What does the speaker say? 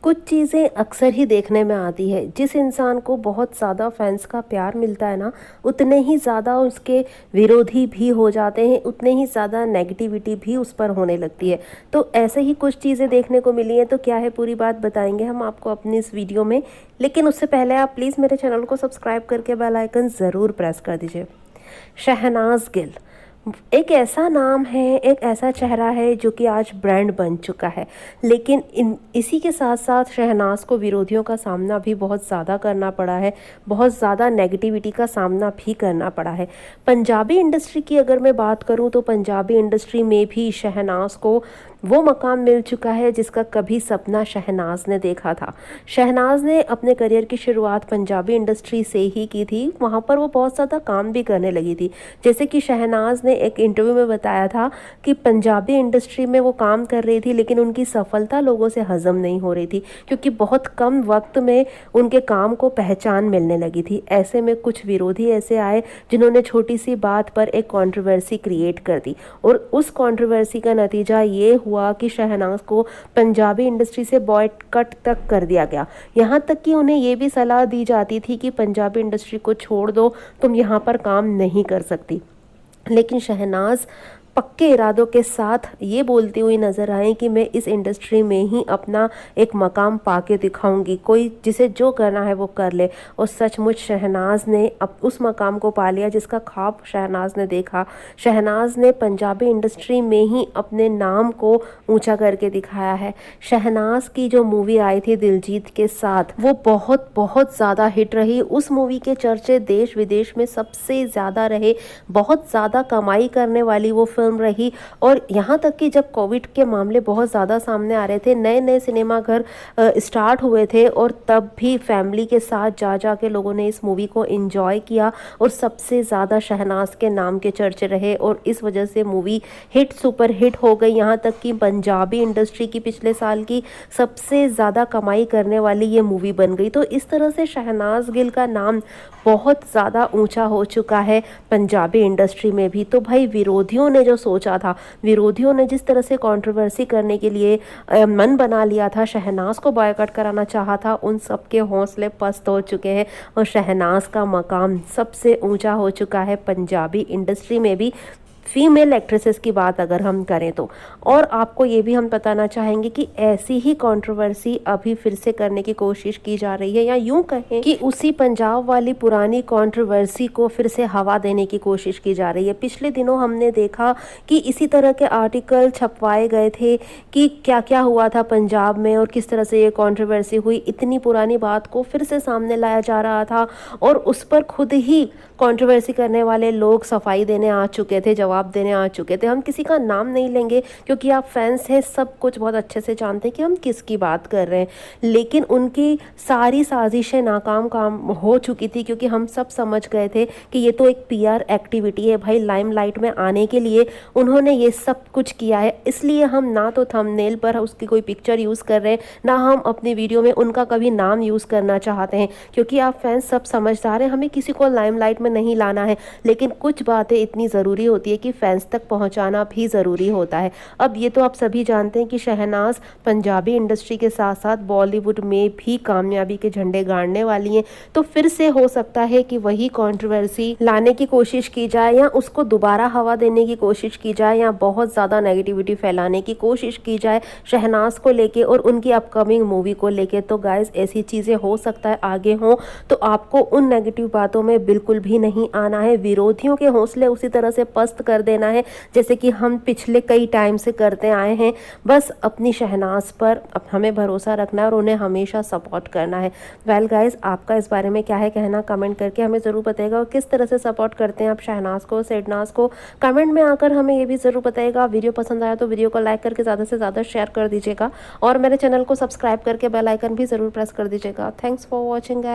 कुछ चीज़ें अक्सर ही देखने में आती है। जिस इंसान को बहुत ज़्यादा फैंस का प्यार मिलता है ना, उतने ही ज़्यादा उसके विरोधी भी हो जाते हैं, उतने ही ज़्यादा नेगेटिविटी भी उस पर होने लगती है। तो ऐसे ही कुछ चीज़ें देखने को मिली हैं, तो क्या है पूरी बात बताएंगे हम आपको अपनी इस वीडियो में। लेकिन उससे पहले आप प्लीज़ मेरे चैनल को सब्सक्राइब करके बेल आइकन ज़रूर प्रेस कर दीजिए। शहनाज गिल एक ऐसा नाम है, एक ऐसा चेहरा है जो कि आज ब्रांड बन चुका है। लेकिन इसी के साथ साथ शहनाज को विरोधियों का सामना भी बहुत ज़्यादा करना पड़ा है, बहुत ज़्यादा नेगेटिविटी का सामना भी करना पड़ा है। पंजाबी इंडस्ट्री की अगर मैं बात करूं तो पंजाबी इंडस्ट्री में भी शहनाज को वो मकाम मिल चुका है जिसका कभी सपना शहनाज ने देखा था। शहनाज ने अपने करियर की शुरुआत पंजाबी इंडस्ट्री से ही की थी, वहाँ पर वो बहुत ज़्यादा काम भी करने लगी थी। जैसे कि शहनाज ने एक इंटरव्यू में बताया था कि पंजाबी इंडस्ट्री में वो काम कर रही थी, लेकिन उनकी सफलता लोगों से हजम नहीं हो रही थी, क्योंकि बहुत कम वक्त में उनके काम को पहचान मिलने लगी थी। ऐसे में कुछ विरोधी ऐसे आए जिन्होंने छोटी सी बात पर एक कंट्रोवर्सी क्रिएट कर दी, और उस कंट्रोवर्सी का नतीजा ये हुआ कि शहनाज को पंजाबी इंडस्ट्री से बॉयकॉट तक कर दिया गया। यहाँ तक कि उन्हें ये भी सलाह दी जाती थी कि पंजाबी इंडस्ट्री को छोड़ दो, तुम यहाँ पर काम नहीं कर सकती। लेकिन शहनाज पक्के इरादों के साथ ये बोलती हुई नज़र आई कि मैं इस इंडस्ट्री में ही अपना एक मकाम पाके दिखाऊंगी, कोई जिसे जो करना है वो कर ले। और सचमुच शहनाज ने अब उस मकाम को पा लिया जिसका ख्वाब शहनाज ने देखा। शहनाज ने पंजाबी इंडस्ट्री में ही अपने नाम को ऊंचा करके दिखाया है। शहनाज की जो मूवी आई थी दिलजीत के साथ, वो बहुत बहुत ज़्यादा हिट रही। उस मूवी के चर्चे देश विदेश में सबसे ज़्यादा रहे, बहुत ज़्यादा कमाई करने वाली वो फिल्म रही। और यहाँ तक कि जब कोविड के मामले बहुत ज़्यादा सामने आ रहे थे, नए नए सिनेमा घर स्टार्ट हुए थे, और तब भी फैमिली के साथ जा जा के लोगों ने इस मूवी को एंजॉय किया, और सबसे ज़्यादा शहनाज के नाम के चर्चे रहे, और इस वजह से मूवी हिट सुपर हिट हो गई। यहाँ तक कि पंजाबी इंडस्ट्री की पिछले साल की सबसे ज़्यादा कमाई करने वाली ये मूवी बन गई। तो इस तरह से शहनाज गिल का नाम बहुत ज़्यादा ऊंचा हो चुका है पंजाबी इंडस्ट्री में भी। तो भाई विरोधियों ने जो सोचा था, विरोधियों ने जिस तरह से कंट्रोवर्सी करने के लिए मन बना लिया था, शहनाज को बॉयकॉट कराना चाहा था, उन सब के हौसले पस्त हो चुके हैं, और शहनाज का मकाम सबसे ऊंचा हो चुका है पंजाबी इंडस्ट्री में भी, फीमेल एक्ट्रेसेस की बात अगर हम करें तो। और आपको ये भी हम बताना चाहेंगे कि ऐसी ही कंट्रोवर्सी अभी फिर से करने की कोशिश की जा रही है, या यूं कहें कि उसी पंजाब वाली पुरानी कंट्रोवर्सी को फिर से हवा देने की कोशिश की जा रही है। पिछले दिनों हमने देखा कि इसी तरह के आर्टिकल छपवाए गए थे कि क्या क्या हुआ था पंजाब में और किस तरह से ये कंट्रोवर्सी हुई। इतनी पुरानी बात को फिर से सामने लाया जा रहा था, और उस पर खुद ही कंट्रोवर्सी करने वाले लोग सफाई देने आ चुके थे, जवाब देने आ चुके थे। हम किसी का नाम नहीं लेंगे क्योंकि आप फैंस हैं, सब कुछ बहुत अच्छे से जानते हैं कि हम किसकी बात कर रहे हैं। लेकिन उनकी सारी साजिशें नाकाम काम हो चुकी थी, क्योंकि हम सब समझ गए थे कि ये तो एक पीआर एक्टिविटी है भाई, लाइमलाइट में आने के लिए उन्होंने ये सब कुछ किया है। इसलिए हम ना तो थंबनेल पर उसकी कोई पिक्चर यूज़ कर रहे हैं, ना हम अपनी वीडियो में उनका कभी नाम यूज़ करना चाहते हैं, क्योंकि आप फैंस सब समझदार हैं, हमें किसी को लाइमलाइट में नहीं लाना है। लेकिन कुछ बातें इतनी ज़रूरी होती है कि फैंस तक पहुंचाना भी ज़रूरी होता है। अब ये तो आप सभी जानते हैं कि शहनाज पंजाबी इंडस्ट्री के साथ साथ बॉलीवुड में भी कामयाबी के झंडे गाड़ने वाली हैं। तो फिर से हो सकता है कि वही कंट्रोवर्सी लाने की कोशिश की जाए, या उसको दोबारा हवा देने की कोशिश की जाए, या बहुत ज़्यादा नेगेटिविटी फैलाने की कोशिश की जाए शहनाज को लेके और उनकी अपकमिंग मूवी को लेके। तो गाइस ऐसी चीज़ें हो सकता है आगे हों, तो आपको उन नेगेटिव बातों में बिल्कुल भी नहीं आना है। विरोधियों के हौसले उसी तरह से पस्त कर देना है जैसे कि हम पिछले कई टाइम से करते आए हैं। बस अपनी शहनाज पर हमें भरोसा रखना है और उन्हें हमेशा सपोर्ट करना है। वेल गाइस, आपका इस बारे में क्या है कहना, कमेंट करके हमें ज़रूर बताइएगा। और किस तरह से सपोर्ट करते हैं आप शहनाज को, शहनाज को, कमेंट में आकर हमें ये भी ज़रूर बताइएगा। वीडियो पसंद आया तो वीडियो को लाइक करके ज़्यादा से ज़्यादा शेयर कर दीजिएगा, और मेरे चैनल को सब्सक्राइब करके बेल आइकन भी ज़रूर प्रेस कर दीजिएगा। Thanks for watching.